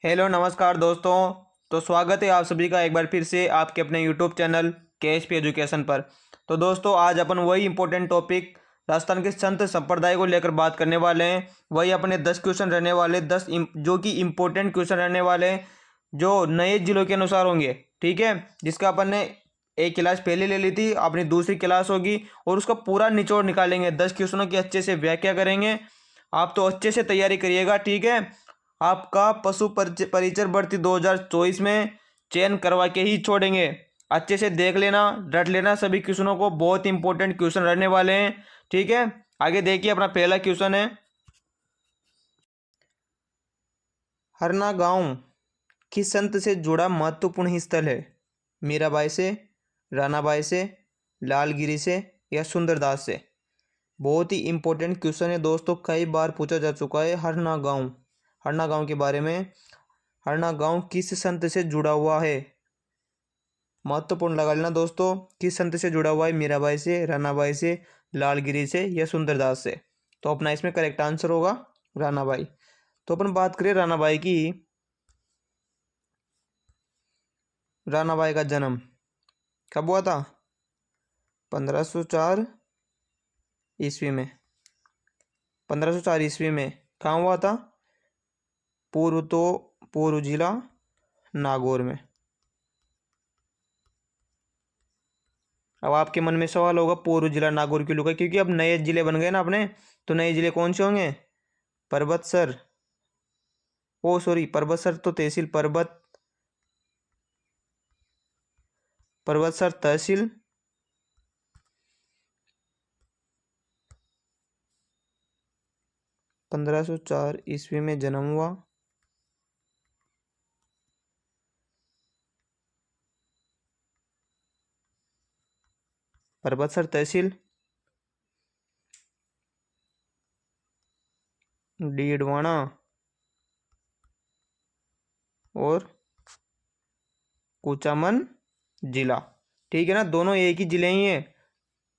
Hello नमस्कार दोस्तों। तो स्वागत है आप सभी का एक बार फिर से आपके अपने यूट्यूब चैनल KSP एजुकेशन पर। तो दोस्तों आज अपन वही इंपॉर्टेंट टॉपिक राजस्थान के संत संप्रदाय को लेकर बात करने वाले हैं। वही अपने 10 क्वेश्चन रहने वाले, जो कि इम्पोर्टेंट क्वेश्चन रहने वाले हैं, जो नए जिलों के अनुसार होंगे। ठीक है, जिसका अपन ने एक क्लास पहले ले ली थी, अपनी दूसरी क्लास होगी और उसका पूरा निचोड़ निकालेंगे। 10 क्वेश्चनों की अच्छे से व्याख्या करेंगे। आप तो अच्छे से तैयारी करिएगा। ठीक है, आपका पशु परिचर भर्ती 2024 में चयन करवा के ही छोड़ेंगे। अच्छे से देख लेना, रट लेना सभी क्वेश्चनों को, बहुत इंपॉर्टेंट क्वेश्चन रहने वाले हैं। ठीक है, आगे देखिए अपना पहला क्वेश्चन है, हरना गांव किस संत से जुड़ा महत्वपूर्ण स्थल है? मीराबाई से, रानाबाई से, लालगिरी से या सुंदरदास से? बहुत ही इंपॉर्टेंट क्वेश्चन है दोस्तों, कई बार पूछा जा चुका है। हरना गांव के बारे में, हरना गांव किस संत से जुड़ा हुआ है? महत्वपूर्ण लगा लेना दोस्तों, किस संत से जुड़ा हुआ है? मीराबाई से, रानाबाई से, लालगिरी से या सुंदरदास से? तो अपना इसमें करेक्ट आंसर होगा रानाबाई। तो अपन बात करें रानाबाई की। रानाबाई का जन्म कब हुआ था? 1504 ईस्वी में। 1504 ईस्वी में कहाँ हुआ था? पूर्व जिला नागौर में। अब आपके मन में सवाल होगा पूर्व जिला नागौर क्यों लुका? क्योंकि अब नए जिले बन गए ना अपने। तो नए जिले कौन से होंगे? परबतसर, ओ सॉरी, परबतसर तो तहसील, परबतसर तहसील, 1504 ईस्वी में जन्म हुआ। परबतसर तहसील, डीडवाना और कुचामन जिला। ठीक है ना, दोनों एक ही जिले ही हैं।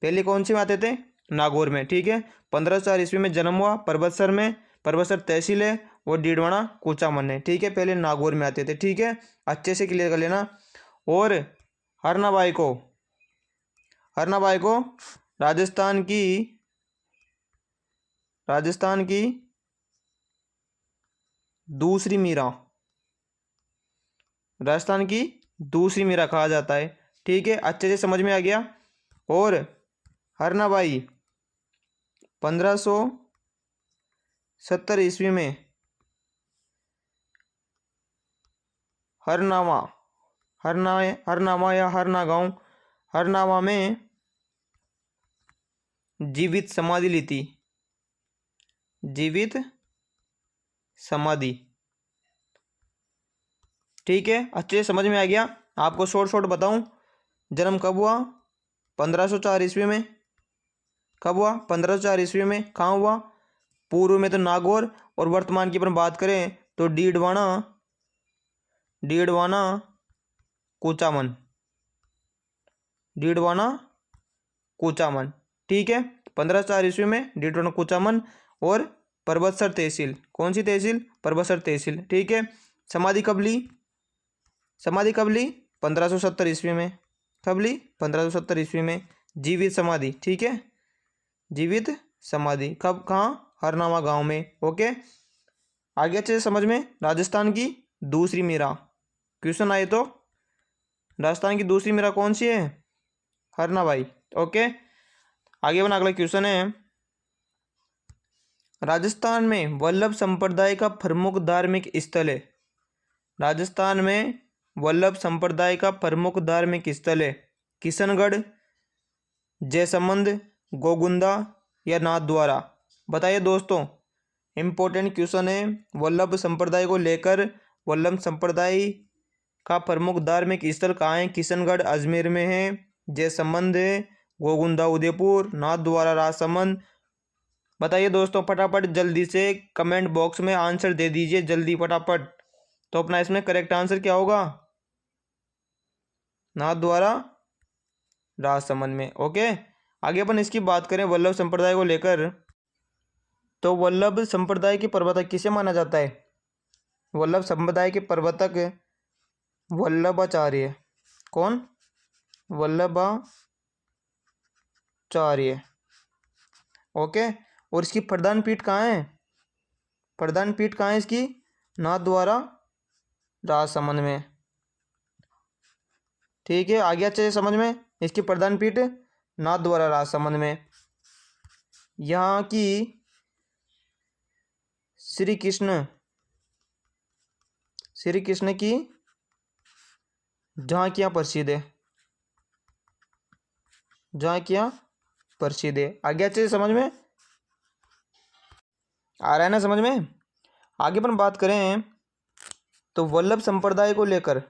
पहले कौन से में आते थे? नागौर में। ठीक है, 1504 ईस्वी में जन्म हुआ परबतसर में, परबतसर तहसील है, और डीडवाना कुचामन है। ठीक है, पहले नागौर में आते थे। ठीक है, अच्छे से क्लियर कर लेना। और हरनाबाई को राजस्थान की दूसरी मीरा, राजस्थान की दूसरी मीरा कहा जाता है। ठीक है, अच्छे से समझ में आ गया। और हरनाबाई 1570 ईस्वी में हरनामा या हरना गांव, हरनामा में जीवित समाधि ली थी। जीवित समाधि। ठीक है, अच्छे से समझ में आ गया। आपको शॉर्ट बताऊं, जन्म कब हुआ? 1504 ईस्वी में। कब हुआ? 1504 ईस्वी में। कहाँ हुआ? पूर्व में तो नागौर, और वर्तमान की अपन बात करें तो डीडवाना कुचामन, डीडवाना कुचामन। ठीक है, 1504 ईस्वी में डीडवाना कुचामन। और परबतसर तहसील, कौन सी तहसील? परबतसर तहसील। ठीक है, समाधि कब ली? 1570 ईस्वी में। कब ली? 1570 ईस्वी में। जीवित समाधि। ठीक है, जीवित समाधि कब, कहाँ? हरनामा गांव में। ओके, आगे अच्छे से समझ में। राजस्थान की दूसरी मीरा क्वेश्चन आए तो, राजस्थान की दूसरी मीरा कौन सी है? हरनाबाई। ओके, आगे बना, अगला क्वेश्चन है, राजस्थान में वल्लभ संप्रदाय का प्रमुख धार्मिक स्थल है। राजस्थान में वल्लभ संप्रदाय का प्रमुख धार्मिक स्थल है किशनगढ़, जयसमंद, गोगुंदा या नाथद्वारा? बताइए दोस्तों, इंपॉर्टेंट क्वेश्चन है वल्लभ संप्रदाय को लेकर। वल्लभ संप्रदाय का प्रमुख धार्मिक स्थल कहाँ है? किशनगढ़ अजमेर में है, जयसमंद है, गोगुंदा उदयपुर, नाथद्वारा राजसमंद। बताइए दोस्तों, फटाफट जल्दी से कमेंट बॉक्स में आंसर दे दीजिए, जल्दी फटाफट। तो अपना इसमें करेक्ट आंसर क्या होगा? नाथद्वारा राजसमंद में। ओके, आगे अपन इसकी बात करें वल्लभ संप्रदाय को लेकर, तो वल्लभ संप्रदाय की प्रवर्तक किसे माना जाता है? वल्लभ संप्रदाय के प्रवर्तक वल्लभाचार्य। कौन? वल्लभाचार्य। ओके। और इसकी प्रधान पीठ कहाँ है? प्रधान पीठ कहाँ है इसकी? नाथद्वारा राजसमंद में। ठीक है, आगे अच्छे से समझ में। इसकी प्रधान पीठ नाथद्वारा राजसमंद में। यहाँ की श्री कृष्ण की झांकियाँ प्रसिद्ध है। झांकियाँ प्रसिद्ध है। आगे अच्छे से समझ में आ रहा है ना? समझ में। आगे अपन बात करें तो वल्लभ संप्रदाय को लेकर,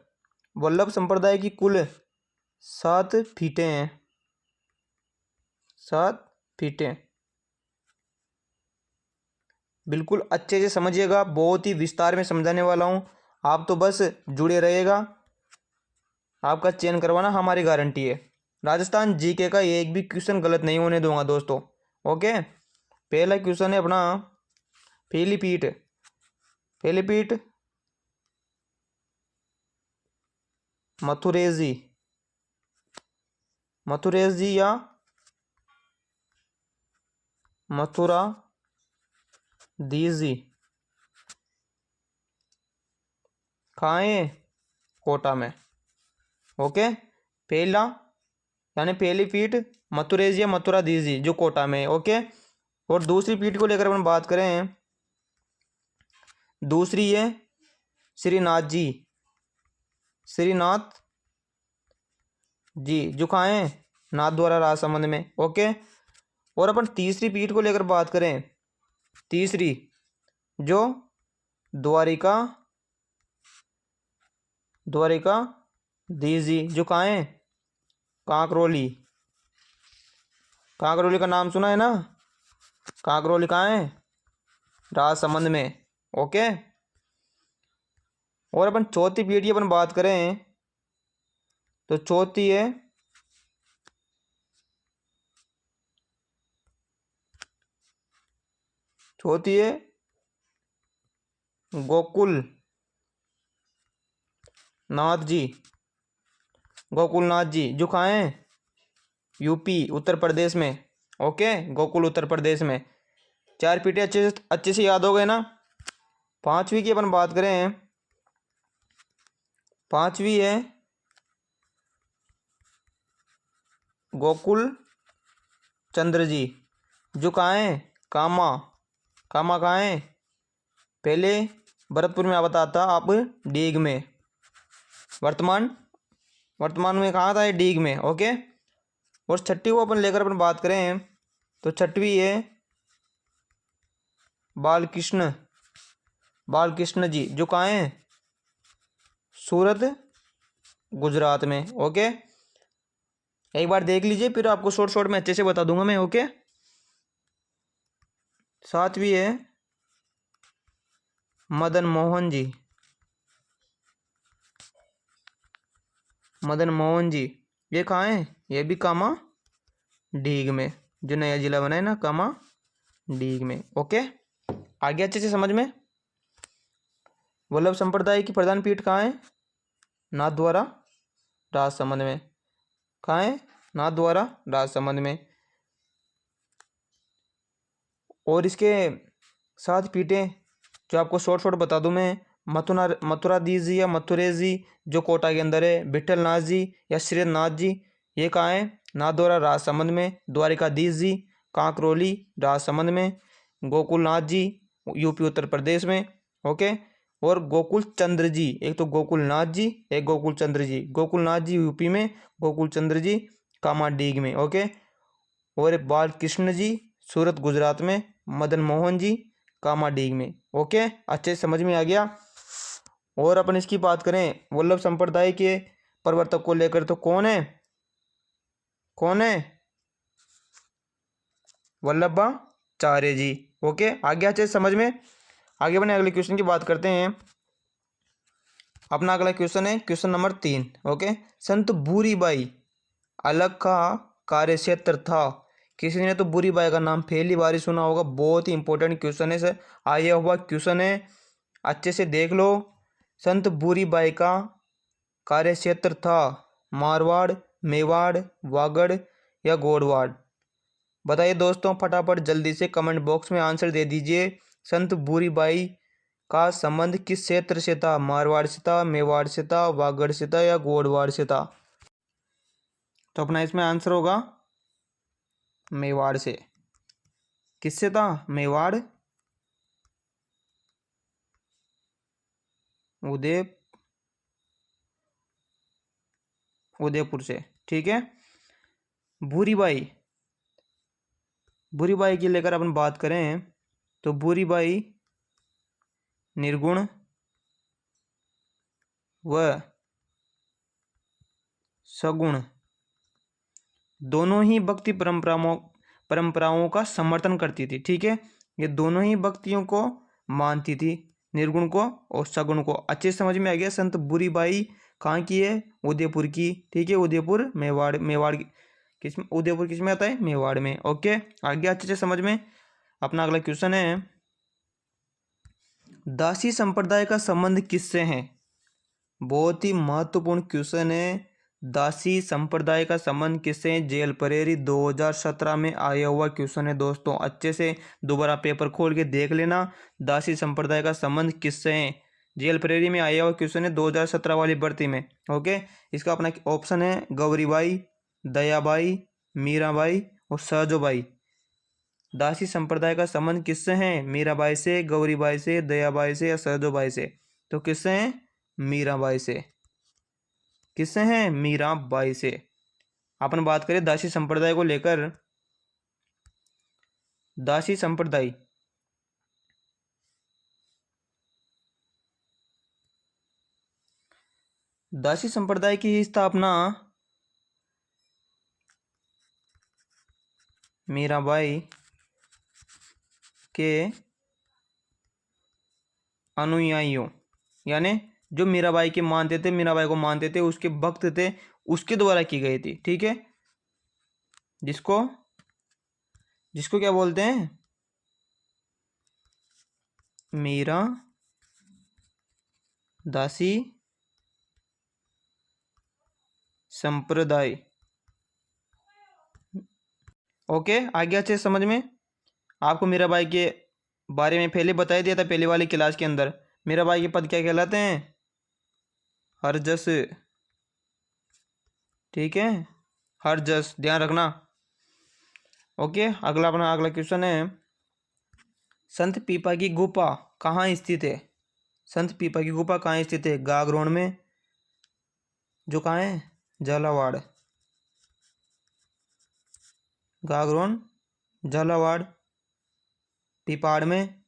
वल्लभ संप्रदाय की कुल 7 फीटें हैं। 7 फीटें। बिल्कुल अच्छे से समझिएगा, बहुत ही विस्तार में समझाने वाला हूँ। आप तो बस जुड़े रहिएगा, आपका चयन करवाना हमारी गारंटी है। राजस्थान जीके का एक भी क्वेश्चन गलत नहीं होने दूंगा दोस्तों। ओके। पहला क्वेश्चन है अपना पहली पीठ। पहली पीठ मथुरेश जी। मथुरेश जी या मथुराधीश जी। कहाँ है? कोटा में। ओके। पहला यानी पहली पीठ मथुरेश या मथुराधीश जी जो कोटा में है। ओके। और दूसरी पीठ को लेकर अपन बात करें, दूसरी है श्रीनाथ जी। श्रीनाथ जी जो कहाँ है? नाथद्वारा राजसमंद में। ओके। और अपन तीसरी पीठ को लेकर बात करें, तीसरी जो द्वारिकाधीश जी जो कहाँ है? कांकरोली। कांकरोली का नाम सुना है ना? कांकरोली कहाँ है? राजसमंद में। ओके। और अपन चौथी पीढ़ी की अपन बात करें तो चौथी है गोकुल नाथ जी। गोकुलनाथ जी जो कहाँ है? यूपी उत्तर प्रदेश में। ओके। गोकुल उत्तर प्रदेश में। 4 पीढ़ी अच्छे से याद हो गए ना? पांचवी की अपन बात करें, पांचवी है गोकुल चंद्र जी जो कहाँ है? कामा। कामा कहाँ है? पहले भरतपुर में आता था, अब डीग में। वर्तमान में कहाँ था? ये डीग में। ओके। और छठी को अपन लेकर अपन बात करें तो छठवीं है बालकृष्ण जी जो कहाँ है? सूरत गुजरात में। ओके। एक बार देख लीजिए, फिर आपको शॉर्ट में अच्छे से बता दूंगा मैं। ओके। सातवीं है मदन मोहन जी। मदन मोहन जी ये कहाँ है? ये भी कामा डीग में, जो नया जिला बना है ना, कामा डीग में। ओके। आगे अच्छे से समझ में। वल्लभ संप्रदाय की प्रधान पीठ कहाँ है? नाथद्वारा राजसमंद में। कहाँ है? नाथद्वारा राजसमंद में। और इसके 7 पीठें जो आपको शॉर्ट बता दूं मैं, मथुराधीश जी या मथुरेश जी जो कोटा के अंदर है। विठल नाथ जी या श्रीनाथ जी ये कहाँ है? नाथद्वारा राजसमंद में। द्वारिकाधीश जी कांकरोली राजसमंद में। गोकुलनाथ जी यूपी उत्तर प्रदेश में। ओके। और गोकुल चंद्र जी, एक तो गोकुलनाथ जी, एक गोकुल चंद्र जी। गोकुलनाथ जी यूपी में, गोकुल चंद्र जी कामाडीग में। ओके। और बालकृष्ण जी सूरत गुजरात में, मदन मोहन जी कामाडीग में। ओके। अच्छे से समझ में आ गया। और अपन इसकी बात करें वल्लभ संप्रदाय के प्रवर्तक को लेकर तो कौन है? वल्लभाचार्य जी। ओके। आगे अच्छे से समझ में। आगे बढ़े अगले क्वेश्चन की बात करते हैं। अपना अगला क्वेश्चन है क्वेश्चन नंबर 3। ओके। संत भूरीबाई अलग का कार्य क्षेत्र था। किसी ने तो भूरीबाई का नाम पहली बार ही सुना होगा। बहुत ही इंपॉर्टेंट क्वेश्चन है सर, आया हुआ क्वेश्चन है। अच्छे से देख लो। संत भूरीबाई का कार्य क्षेत्र था मारवाड़, मेवाड़, वागड़ या गोड़वाड़। बताइए दोस्तों, फटाफट जल्दी से कमेंट बॉक्स में आंसर दे दीजिए। संत भूरीबाई का संबंध किस क्षेत्र से था? मारवाड़ से था, मेवाड़ से था, वागड़ से था या गोड़वाड़ से था? तो अपना इसमें आंसर होगा मेवाड़ से। किससे था? मेवाड़, उदयपुर से। ठीक है। भूरीबाई, भूरीबाई की लेकर अपन बात करें तो भूरीबाई निर्गुण व सगुण दोनों ही भक्ति परंपराओं का समर्थन करती थी। ठीक है, ये दोनों ही भक्तियों को मानती थी, निर्गुण को और सगुण को। अच्छे से समझ में आ गया। संत भूरीबाई कहाँ की है? उदयपुर की। ठीक है, उदयपुर मेवाड़, किस उदयपुर किस में आता है? मेवाड़ में। ओके, आगे अच्छे से समझ में। अपना अगला क्वेश्चन है, दासी संप्रदाय का संबंध किससे है? बहुत ही महत्वपूर्ण क्वेश्चन है। दासी संप्रदाय का संबंध किससे है? जेल परेरी 2017 में आया हुआ क्वेश्चन है दोस्तों। अच्छे से दोबारा पेपर खोल के देख लेना। दासी संप्रदाय का संबंध किससे है? जेल परेरी में आया हुआ क्वेश्चन है 2017 वाली भर्ती में। ओके, इसका अपना ऑप्शन है गौरीबाई, दयाबाई, मीराबाई और सहजोबाई। दासी संप्रदाय का संबंध किससे है? मीराबाई से, गौरीबाई से, दयाबाई से या सहजोबाई से? तो किससे है? मीराबाई से। किससे हैं? मीराबाई से। अपन बात करें दासी संप्रदाय को लेकर, दासी संप्रदाय की स्थापना मीराबाई के अनुयायियों, यानी जो मीराबाई के मानते थे, मीराबाई को मानते थे, उसके भक्त थे, उसके द्वारा की गई थी। ठीक है, जिसको जिसको क्या बोलते हैं? मीरा दासी संप्रदाय। ओके, आगे अच्छे समझ में। आपको मीराबाई के बारे में पहले बता दिया था पहले वाली क्लास के अंदर। मीराबाई के पद क्या कहलाते हैं? हरजस। ठीक है, हरजस, ध्यान रखना। ओके, अगला क्वेश्चन है, संत पीपा की गुफा कहाँ स्थित है? संत पीपा की गुफा कहाँ स्थित है? गागरोन में, जो कहाँ है? झालावाड़। गागरोन, झालावाड़, पीपाड़ में,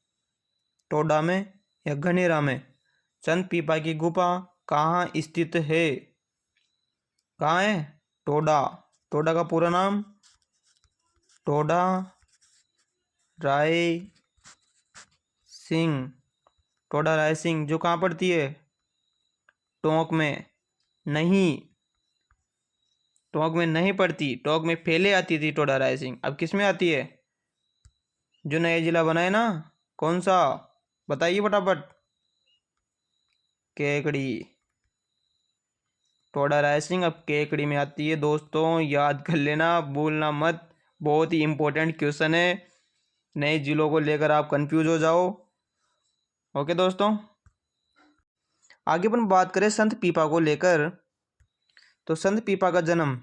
टोडा में या घनेरा में? संत पीपा की गुफा कहाँ स्थित है? कहाँ है? टोडा। टोडा का पूरा नाम टोडा राय सिंह। टोडा राय सिंह, जो कहाँ पड़ती है? टोंक में। नहीं, टोंक में नहीं पड़ती, टोंक में पहले आती थी टोडा राय सिंह। अब किस में आती है? जो नया जिला बना है ना, कौन सा? बताइए फटाफट। केकड़ी। टोडा राय सिंह अब केकड़ी में आती है दोस्तों, याद कर लेना, भूलना मत। बहुत ही इंपॉर्टेंट क्वेश्चन है, नए जिलों को लेकर आप कंफ्यूज हो जाओ। ओके दोस्तों, आगे अपन बात करें संत पीपा को लेकर, तो संत पीपा का जन्म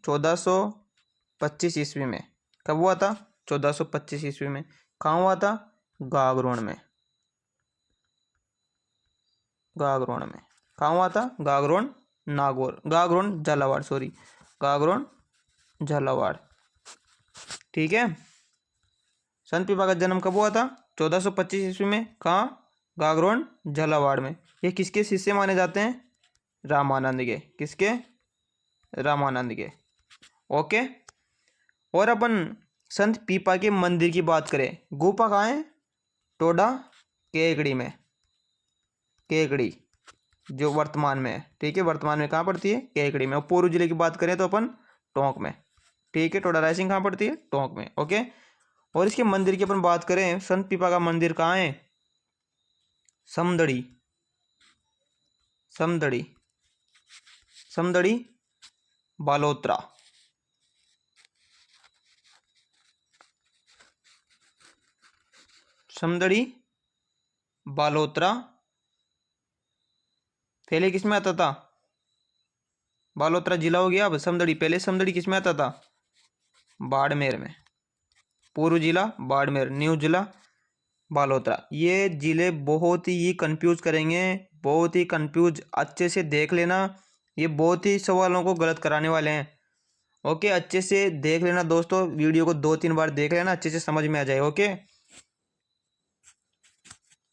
1425 ईस्वी में कब हुआ था? 1425 ईस्वी में। कहाँ हुआ था? गागरोन में। गागरोन में। कहाँ हुआ था? गागरोन, नागौर, गागरोन झालावाड़, सॉरी, गागरोन झालावाड़। ठीक है, संत पीपा का जन्म कब हुआ था? 1425 ईस्वी में। कहाँ? गागरोन झालावाड़ में। ये किसके शिष्य माने जाते हैं? रामानंद के। किसके? रामानंद के। ओके, और अपन संत पीपा के मंदिर की बात करें, गुफा कहाँ है? टोडा केकड़ी में। केकड़ी जो वर्तमान में है। ठीक है, वर्तमान में कहाँ पड़ती है? केकड़ी में। और पूर्व जिले की बात करें तो अपन टोंक में। ठीक है, टोडा राय सिंह कहाँ पड़ती है? टोंक में। ओके, और इसके मंदिर की अपन बात करें, संत पीपा का मंदिर कहाँ है? समदड़ी, समदड़ी, समदड़ी बालोतरा, समदड़ी बालोतरा। पहले किस में आता था? बालोतरा जिला हो गया, अब समदड़ी। पहले समदड़ी किस में आता था? बाड़मेर में। पूर्व जिला बाड़मेर, न्यू जिला बालोतरा। ये जिले बहुत ही कंफ्यूज करेंगे, बहुत ही कंफ्यूज। अच्छे से देख लेना, ये बहुत ही सवालों को गलत कराने वाले हैं। ओके, अच्छे से देख लेना दोस्तों, वीडियो को 2-3 बार देख लेना, अच्छे से समझ में आ जाए। ओके,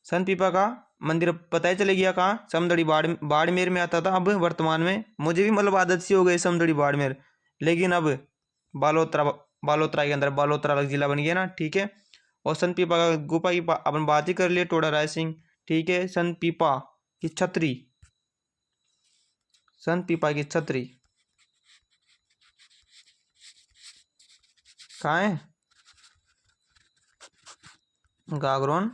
संत पीपा का मंदिर पता ही चले गया कहाँ? समदड़ी बाड़मेर में आता था। अब वर्तमान में मुझे भी मतलब आदत सी हो गई समदड़ी बाड़मेर, लेकिन अब बालोतरा, बालोतरा के अंदर बालोतरा अलग जिला बन गया ना। ठीक है। और संत पीपा का गुफा की अपन बात ही कर लिए, टोडा राय सिंह। ठीक है। संत पीपा की छतरी, संत पीपा की छतरी कहाँ है? गागरोन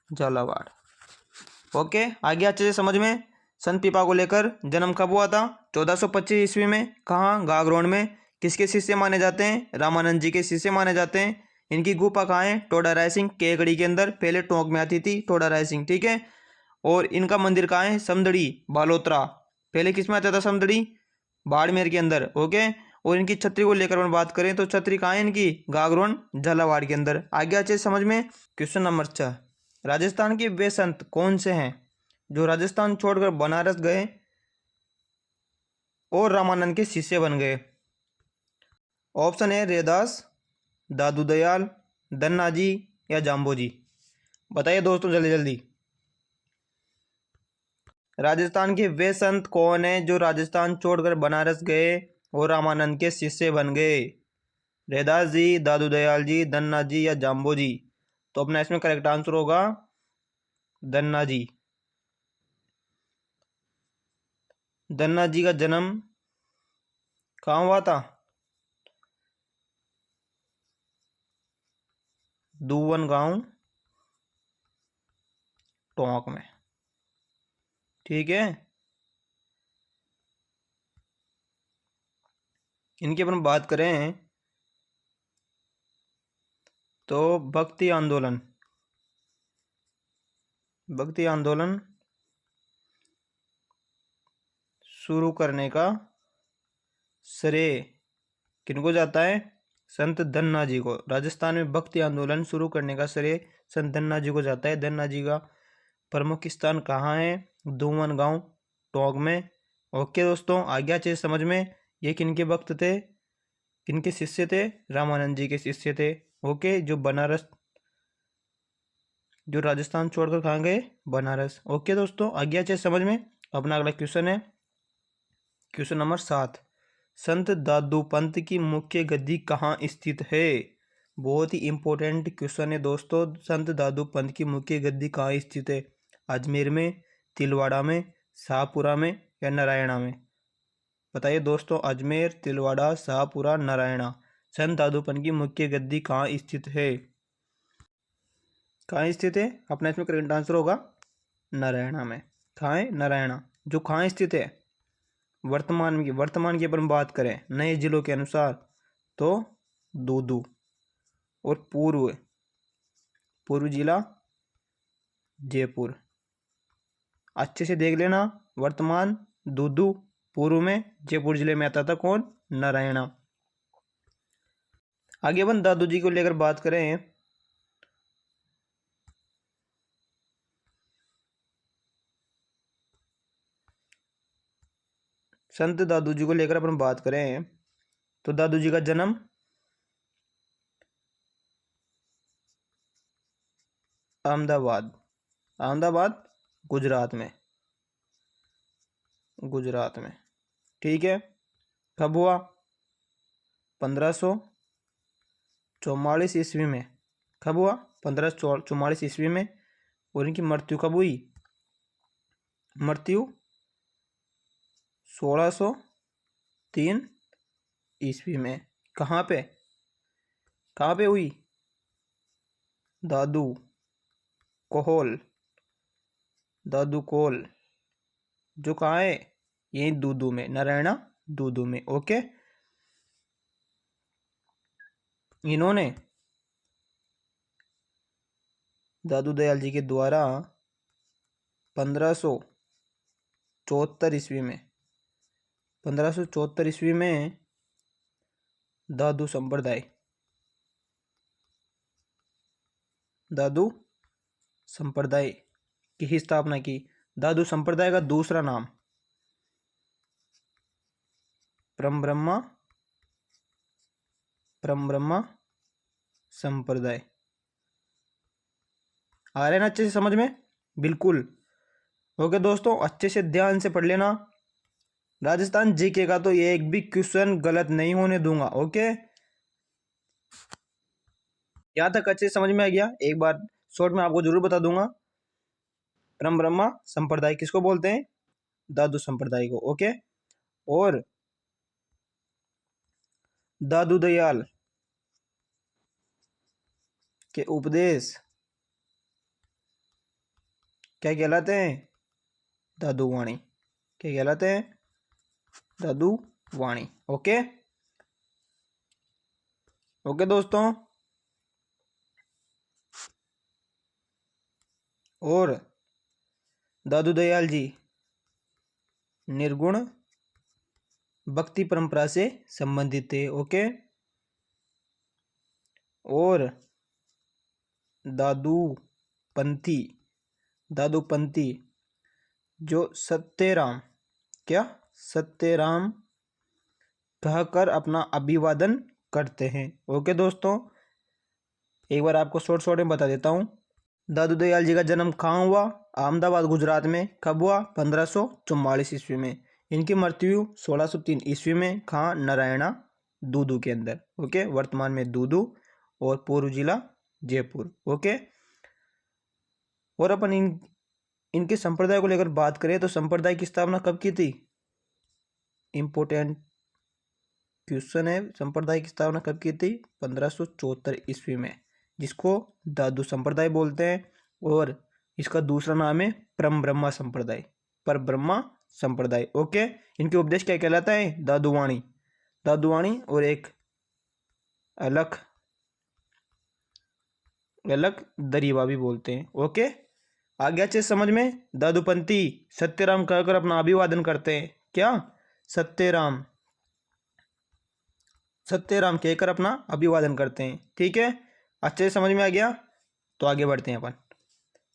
झालावाड़। ओके, आगे अच्छे से समझ में। संत पीपा को लेकर जन्म कब हुआ था? 1425 ईस्वी में। कहाँ? गागरोन में। किसके शिष्य माने जाते हैं? रामानंद जी के शिष्य माने जाते हैं। इनकी गुफा कहाँ है? टोडा राय सिंह केकड़ी के अंदर, पहले टोंक में आती थी टोडा राय सिंह। ठीक है। और इनका मंदिर कहाँ है? समदड़ी बालोतरा। पहले किस में आता था? समदड़ी बाड़मेर के अंदर। ओके। और इनकी छतरी को लेकर हम बात करें तो छतरी कहाँ है इनकी? गागरोन झालावाड़ के अंदर। आगे अच्छे से समझ में। क्वेश्चन नंबर 6, राजस्थान के वे संत कौन से हैं जो राजस्थान छोड़कर बनारस गए और रामानंद के शिष्य बन गए? ऑप्शन है रैदास, दादू दयाल, धन्नाजी या जाम्बोजी। बताइए दोस्तों जल्दी जल्दी। राजस्थान के वे संत कौन है जो राजस्थान छोड़कर बनारस गए और रामानंद के शिष्य बन गए? रैदास जी, दादू दयाल जी, धन्ना जी या जाम्बो जी। तो अपना इसमें करेक्ट आंसर होगा धन्ना जी। धन्ना जी का जन्म कहाँ हुआ था? दूवन गांव टोंक में। ठीक है। इनकी अपन बात करें तो भक्ति आंदोलन, भक्ति आंदोलन शुरू करने का श्रेय किनको जाता है? संत धन्ना जी को। राजस्थान में भक्ति आंदोलन शुरू करने का श्रेय संत धन्ना जी को जाता है। धन्ना जी का प्रमुख स्थान कहाँ है? दूमन गांव टोंक में। ओके दोस्तों, आगे अच्छे से समझ में। ये किनके भक्त थे, किनके शिष्य थे? रामानंद जी के शिष्य थे। ओके, जो बनारस, जो राजस्थान छोड़कर कहाँ गए? बनारस। ओके दोस्तों, आगे अच्छे से समझ में। अपना अगला क्वेश्चन है क्वेश्चन नंबर 7, संत दादू पंत की मुख्य गद्दी कहाँ स्थित है? बहुत ही इंपॉर्टेंट क्वेश्चन है दोस्तों। संत दादू पंत की मुख्य गद्दी कहाँ स्थित है? अजमेर में, तिलवाड़ा में, शाहपुरा में या नारायणा में? बताइए दोस्तों, अजमेर, तिलवाड़ा, शाहपुरा, नारायणा, संत दादू पंत की मुख्य गद्दी कहाँ स्थित है? कहाँ स्थित है? अपना इसमें करेक्ट आंसर होगा नारायणा में। कहाँ है? नारायणा। जो कहाँ स्थित है? वर्तमान की अपन बात करें नए जिलों के अनुसार तो दूदू। और पूर्व जिला जयपुर। अच्छे से देख लेना, वर्तमान दूदू, पूर्व में जयपुर जिले में आता था कौन? नारायणा। आगे अपन दादू जी को लेकर बात करें संत दादू जी को लेकर अपन बात करें तो दादू जी का जन्म अहमदाबाद, अहमदाबाद गुजरात में, गुजरात में। ठीक है। कब हुआ? 1544 ईस्वी में। कब हुआ? 1544 ईस्वी में। और इनकी मृत्यु कब हुई? मृत्यु 1603 ईस्वी में। कहाँ पे? कहाँ पे हुई? दादू कोहल, दादू कोल, जो कहाँ है? यही दूदू में, नारायणा दूदू में। ओके, इन्होंने दादू दयाल जी के द्वारा 1574 ईस्वी में, 1574 ईस्वी में दादू संप्रदाय, दादू संप्रदाय की ही स्थापना की। दादू संप्रदाय का दूसरा नाम परम ब्रह्मा संप्रदाय। आ रहे हैं ना अच्छे से समझ में? बिल्कुल। ओके दोस्तों, अच्छे से ध्यान से पढ़ लेना। राजस्थान जीके का तो ये एक भी क्वेश्चन गलत नहीं होने दूंगा। ओके, यहाँ तक अच्छे से समझ में आ गया? एक बार शॉर्ट में आपको जरूर बता दूंगा, परम ब्रह्मा संप्रदाय किसको बोलते हैं? दादू संप्रदाय को। ओके, और दादू दयाल के उपदेश क्या कहलाते हैं? दादू वाणी। क्या कहलाते हैं? दादू वाणी। ओके, ओके दोस्तों, और दादू दयाल जी निर्गुण भक्ति परंपरा से संबंधित थे। ओके, और दादू पंथी, दादू पंथी जो सत्यराम, क्या सत्यराम कहकर अपना अभिवादन करते हैं। ओके दोस्तों, एक बार आपको शॉर्ट शॉर्ट में बता देता हूँ। दादू दयाल जी का जन्म कहाँ हुआ? अहमदाबाद गुजरात में। कब हुआ? 1544 ईस्वी में। इनकी मृत्यु 1603 ईस्वी में। कहाँ? नारायणा दूदू के अंदर। ओके, वर्तमान में दूदू और पूर्व जिला जयपुर। ओके, और अपन इनके संप्रदाय को लेकर बात करें तो संप्रदाय की स्थापना कब की थी? इंपोर्टेंट क्वेश्चन है। संप्रदाय की स्थापना कब की थी? 1574 ईस्वी में, जिसको दादू संप्रदाय बोलते हैं, और इसका दूसरा नाम है परम ब्रह्मा संप्रदाय, पर ब्रह्मा संप्रदाय। ओके, इनके उपदेश क्या कहलाता है? दादूवाणी, दादूवाणी, और एक अलख, अलख दरीवा भी बोलते हैं। ओके, आगे अच्छे समझ में? दादूपंथी सत्यराम कहकर अपना अभिवादन करते हैं। क्या? सत्यराम, सत्यराम कहकर अपना अभिवादन करते हैं। ठीक है, अच्छे से समझ में आ गया? तो आगे बढ़ते हैं अपन।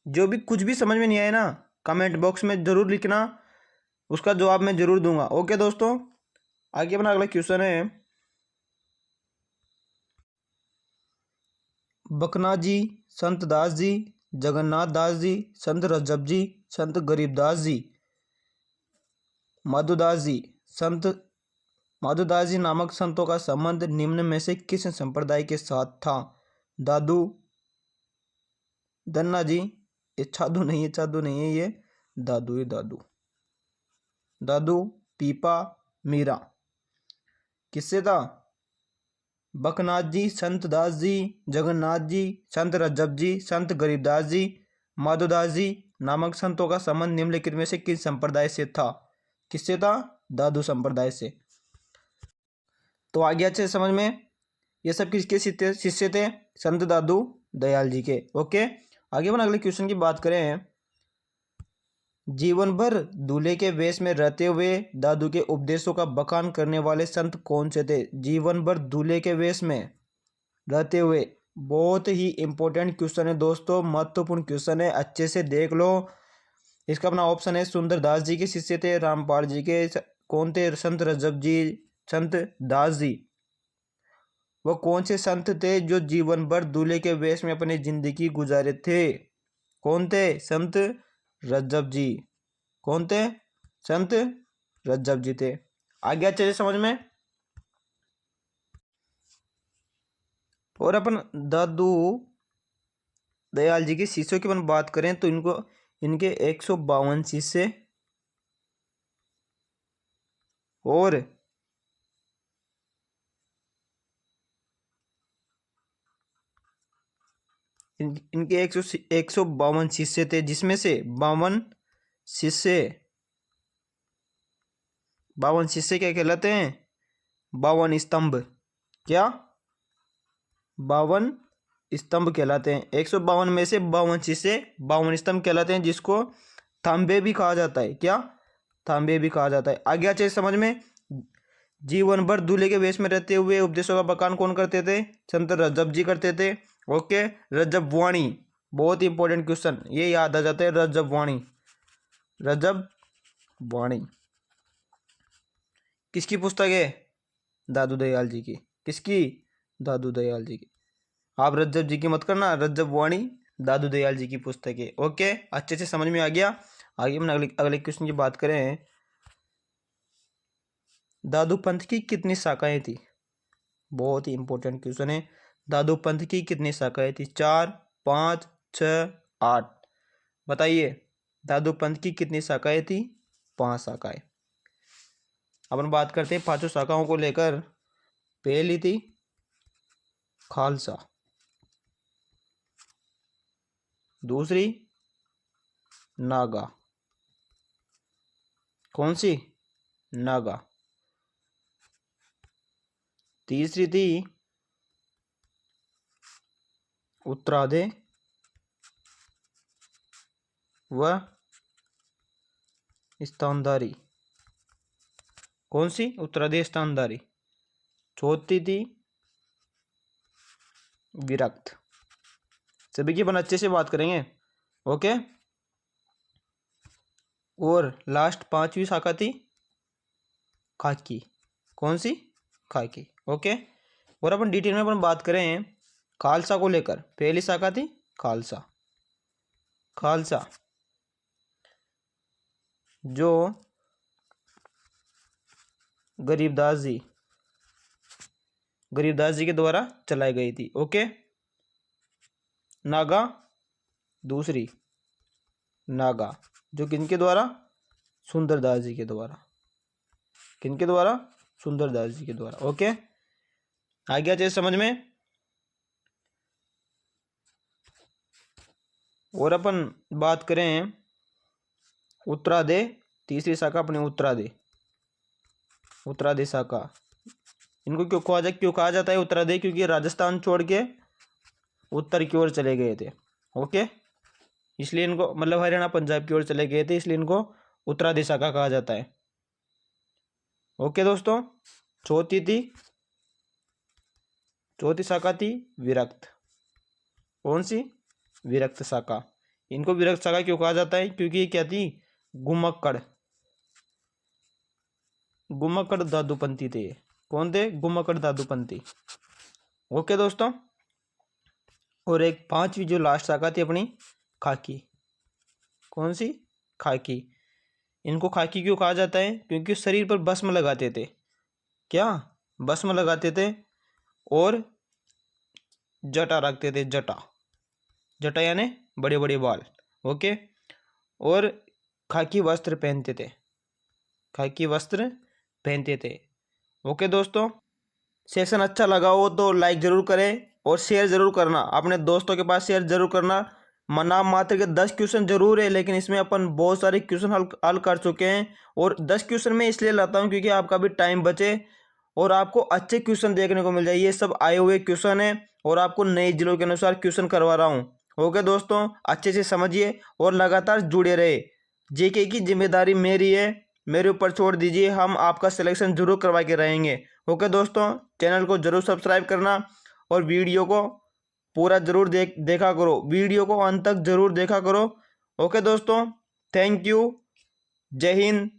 जो भी कुछ भी समझ में नहीं आया ना, कमेंट बॉक्स में जरूर लिखना, उसका जवाब मैं जरूर दूंगा। ओके दोस्तों, आगे अपना अगला क्वेश्चन है, बकनाथ जी, संत दास जी, जगन्नाथ दास जी, संत रजब जी, संत गरीबदास जी, माधोदास जी, संत माधोदास जी नामक संतों का संबंध निम्न में से किस संप्रदाय के साथ था? दादू धन्ना जी, ये छादू नहीं है, छादू नहीं है, ये दादू है, दादू, दादू पीपा मीरा। किससे था? बकनाथ जी, संत दास जी, जगन्नाथ जी, संत रजब जी, संत गरीबदास जी, माधोदास जी नामक संतों का संबंध निम्नलिखित में से किस संप्रदाय से था? किससे था? दादू संप्रदाय से। तो आगे अच्छे समझ में, ये सब किसके शिष्य थे? संत दादू दयाल जी के। ओके, आगे अपन अगले क्वेश्चन की बात करें, जीवन भर दूल्हे के वेश में रहते हुए दादू के उपदेशों का बखान करने वाले संत कौन से थे? जीवन भर दूल्हे के वेश में रहते हुए, बहुत ही इंपॉर्टेंट क्वेश्चन है दोस्तों, महत्वपूर्ण क्वेश्चन है, अच्छे से देख लो। इसका अपना ऑप्शन है, सुंदरदास जी के शिष्य थे, रामपाल जी के। कौन थे? संत रजब जी, संत दास जी। वो कौन से संत थे जो जीवन भर दूल्हे के वेश में अपनी जिंदगी गुजारे थे? कौन थे? संत रजब जी। कौन थे? संत रजब जी थे। आगे अच्छे से समझ में। और अपन दादू दयाल जी के शिष्यों की अपन बात करें तो इनके 152 शिष्य और इनके 152 शिष्य थे, जिसमें से 52 शिष्य क्या कहलाते हैं? 52 स्तंभ। क्या? 52 स्तंभ कहलाते हैं। 152 में से 52 शिष्य 52 स्तंभ कहलाते हैं, जिसको थांबे भी कहा जाता है। क्या? थांबे भी कहा जाता है। आगे अच्छे समझ में। जीवन भर दूल्हे के वेश में रहते हुए उपदेशों का बखान कौन करते थे? संत रज्जब जी करते थे। ओके, रज्जब वाणी, बहुत इंपॉर्टेंट क्वेश्चन, ये याद आ जाता है। रज्जब वाणी, रज्जब वाणी किसकी पुस्तक है? दादू दयाल जी की। किसकी? दादू दयाल जी की। आप रज्जब जी की मत करना, रज्जब वाणी दादू दयाल जी की पुस्तक है। ओके, अच्छे से समझ में आ गया। आगे हम अगले क्वेश्चन की बात करें। दादू पंथ की कितनी शाखाएं थी? बहुत ही इंपॉर्टेंट क्वेश्चन है। दादू पंथ की कितनी शाखाएं थी? 4, 5, 6, 8। बताइए, दादू पंथ की कितनी शाखाएं थी? 5 शाखाएं। अपन बात करते हैं 5 शाखाओं को लेकर। पहली थी खालसा, दूसरी नागा। कौन सी? नागा। तीसरी थी उत्तराधे व स्थानधारी। कौन सी? उत्तराधे स्थानधारी। चौथी थी विरक्त। सभी की अपन अच्छे से बात करेंगे। ओके, और लास्ट 5वीं शाखा थी खाकी। कौन सी? खाकी। ओके, और अपन डिटेल में अपन बात करें खालसा को लेकर। पहली शाखा थी खालसा। खालसा जो गरीबदास जी के द्वारा चलाई गई थी। ओके, नागा दूसरी, नागा जो किनके द्वारा? सुंदरदास जी के द्वारा। किनके द्वारा? सुंदरदास जी के द्वारा। ओके, आ गया चीज समझ में। और अपन बात करें उत्तराधे, तीसरी शाखा अपनी उत्तराधे शाखा। इनको क्यों कहा जाता है उत्तराधे? क्योंकि राजस्थान छोड़ के उत्तर की ओर चले गए थे। ओके, इसलिए इनको, मतलब हरियाणा पंजाब की ओर चले गए थे, इसलिए इनको उत्तराधि शाखा कहा जाता है। ओके दोस्तों, चौथी शाखा थी विरक्त। कौन सी? विरक्त शाखा। इनको विरक्त शाखा क्यों कहा जाता है? क्योंकि ये क्या थी? गुम्मक्कड़ दादूपंथी थे। कौन थे? गुम्मक्कड़ दादूपंथी। ओके दोस्तों, और एक 5वीं जो लास्ट शाखा थी अपनी खाकी। कौन सी? खाकी। इनको खाकी क्यों कहा जाता है? क्योंकि शरीर पर भस्म लगाते थे। क्या? भस्म लगाते थे और जटा रखते थे। जटा यानी बड़े बड़े बाल। ओके, और खाकी वस्त्र पहनते थे। ओके दोस्तों, सेशन अच्छा लगा हो तो लाइक जरूर करें और शेयर जरूर करना, अपने दोस्तों के पास शेयर जरूर करना। नाम मात्र के 10 क्वेश्चन जरूर है, लेकिन इसमें अपन बहुत सारे क्वेश्चन हल कर चुके हैं। और 10 क्वेश्चन में इसलिए लाता हूं क्योंकि आपका भी टाइम बचे और आपको अच्छे क्वेश्चन देखने को मिल जाए। ये सब आए हुए क्वेश्चन है और आपको नए जिलों के अनुसार क्वेश्चन करवा रहा हूँ। ओके दोस्तों, अच्छे से समझिए और लगातार जुड़े रहे। जेके की जिम्मेदारी मेरी है, मेरे ऊपर छोड़ दीजिए, हम आपका सिलेक्शन जरूर करवा के रहेंगे। ओके दोस्तों, चैनल को जरूर सब्सक्राइब करना और वीडियो को पूरा जरूर देखा करो, वीडियो को अंत तक जरूर देखा करो। ओके दोस्तों, थैंक यू। जय हिंद,